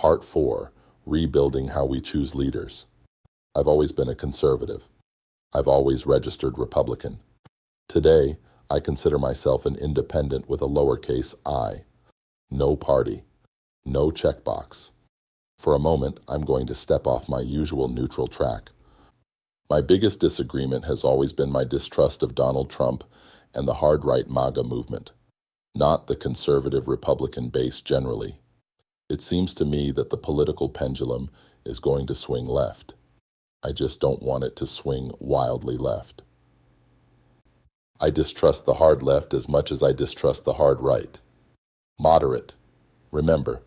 Part 4, Rebuilding How We Choose Leaders. I've always been a conservative. I've always registered Republican. Today, I consider myself an independent with a lowercase I. No party. No checkbox. For a moment, I'm going to step off my usual neutral track. My biggest disagreement has always been my distrust of Donald Trump and the hard-right MAGA movement, not the conservative Republican base generally. It seems to me that the political pendulum is going to swing left. I just don't want it to swing wildly left. I distrust the hard left as much as I distrust the hard right. Moderate. Remember.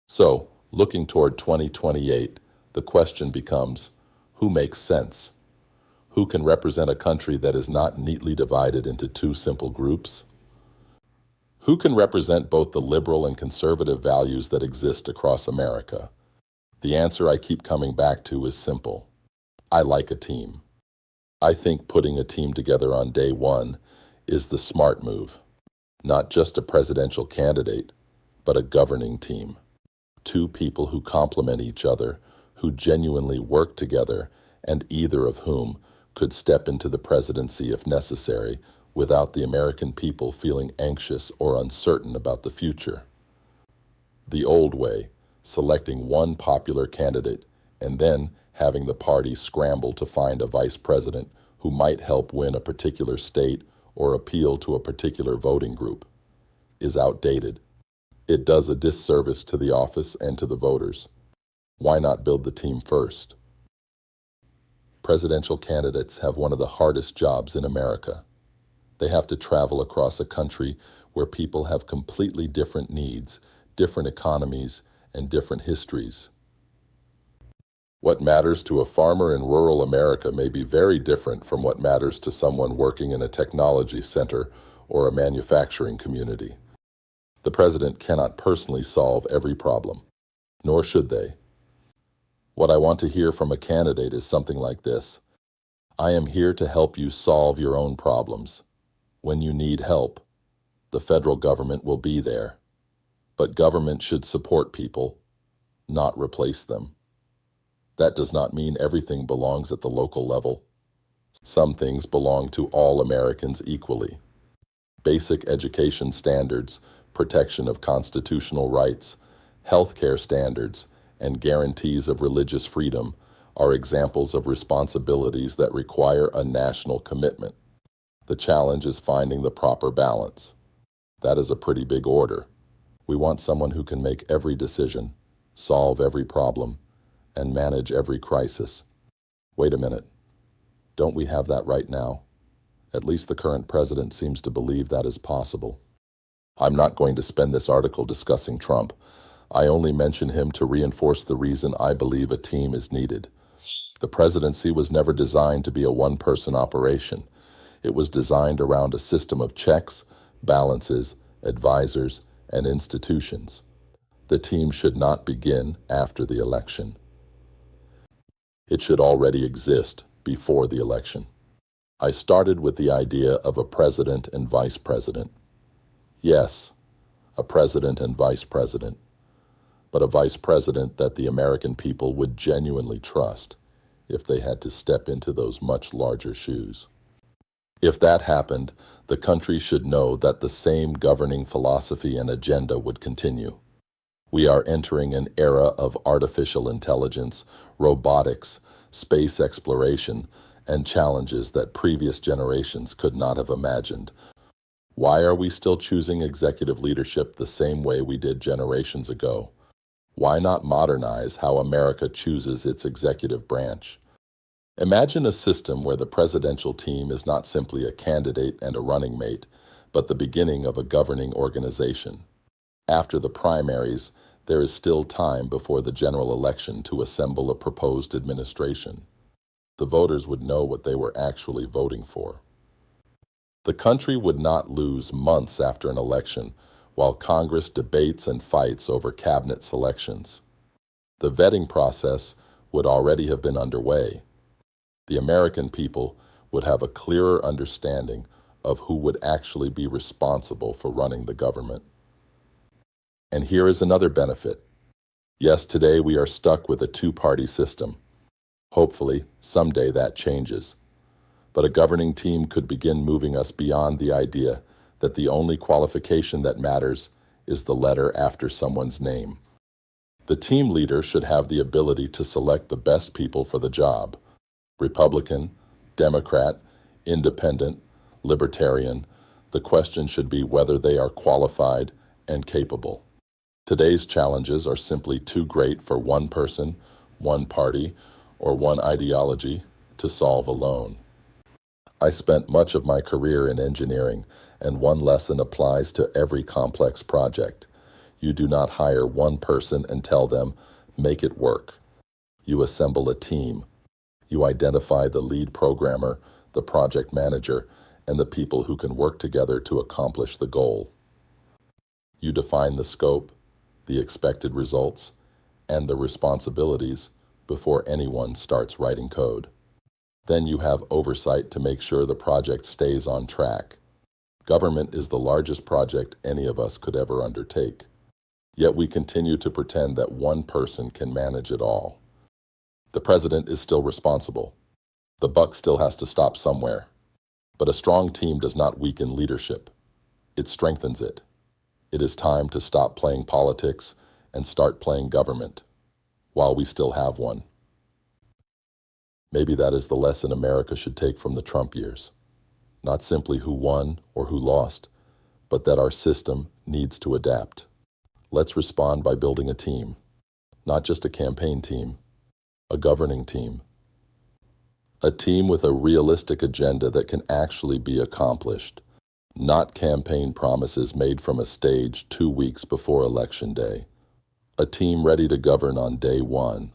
So, looking toward 2028, the question becomes, who makes sense? Who can represent a country that is not neatly divided into two simple groups? Who can represent both the liberal and conservative values that exist across America? The answer I keep coming back to is simple. I like a team. I think putting a team together on day one is the smart move. Not just a presidential candidate, but a governing team. Two people who complement each other, who genuinely work together, and either of whom could step into the presidency if necessary, without the American people feeling anxious or uncertain about the future. The old way, selecting one popular candidate and then having the party scramble to find a vice president who might help win a particular state or appeal to a particular voting group, is outdated. It does a disservice to the office and to the voters. Why not build the team first? Presidential candidates have one of the hardest jobs in America. They have to travel across a country where people have completely different needs, different economies, and different histories. What matters to a farmer in rural America may be very different from what matters to someone working in a technology center or a manufacturing community. The president cannot personally solve every problem, nor should they. What I want to hear from a candidate is something like this. I am here to help you solve your own problems. When you need help, the federal government will be there. But government should support people, not replace them. That does not mean everything belongs at the local level. Some things belong to all Americans equally. Basic education standards, protection of constitutional rights, healthcare standards, and guarantees of religious freedom are examples of responsibilities that require a national commitment. The challenge is finding the proper balance. That is a pretty big order. We want someone who can make every decision, solve every problem, and manage every crisis. Wait a minute. Don't we have that right now? At least the current president seems to believe that is possible. I'm not going to spend this article discussing Trump. I only mention him to reinforce the reason I believe a team is needed. The presidency was never designed to be a one-person operation. It was designed around a system of checks, balances, advisors, and institutions. The team should not begin after the election. It should already exist before the election. I started with the idea of a president and vice president. Yes, a president and vice president, but a vice president that the American people would genuinely trust if they had to step into those much larger shoes. If that happened, the country should know that the same governing philosophy and agenda would continue. We are entering an era of artificial intelligence, robotics, space exploration, and challenges that previous generations could not have imagined. Why are we still choosing executive leadership the same way we did generations ago? Why not modernize how America chooses its executive branch? Imagine a system where the presidential team is not simply a candidate and a running mate, but the beginning of a governing organization. After the primaries, there is still time before the general election to assemble a proposed administration. The voters would know what they were actually voting for. The country would not lose months after an election while Congress debates and fights over cabinet selections. The vetting process would already have been underway. The American people would have a clearer understanding of who would actually be responsible for running the government. And here is another benefit. Yes, today we are stuck with a two-party system. Hopefully, someday that changes. But a governing team could begin moving us beyond the idea that the only qualification that matters is the letter after someone's name. The team leader should have the ability to select the best people for the job. Republican, Democrat, Independent, Libertarian. The question should be whether they are qualified and capable. Today's challenges are simply too great for one person, one party, or one ideology to solve alone. I spent much of my career in engineering, and one lesson applies to every complex project. You do not hire one person and tell them, make it work. You assemble a team. You identify the lead programmer, the project manager, and the people who can work together to accomplish the goal. You define the scope, the expected results, and the responsibilities before anyone starts writing code. Then you have oversight to make sure the project stays on track. Government is the largest project any of us could ever undertake. Yet we continue to pretend that one person can manage it all. The president is still responsible. The buck still has to stop somewhere. But a strong team does not weaken leadership. It strengthens it. It is time to stop playing politics and start playing government, while we still have one. Maybe that is the lesson America should take from the Trump years. Not simply who won or who lost, but that our system needs to adapt. Let's respond by building a team, not just a campaign team, a governing team. A team with a realistic agenda that can actually be accomplished, not campaign promises made from a stage 2 weeks before Election Day. A team ready to govern on day one.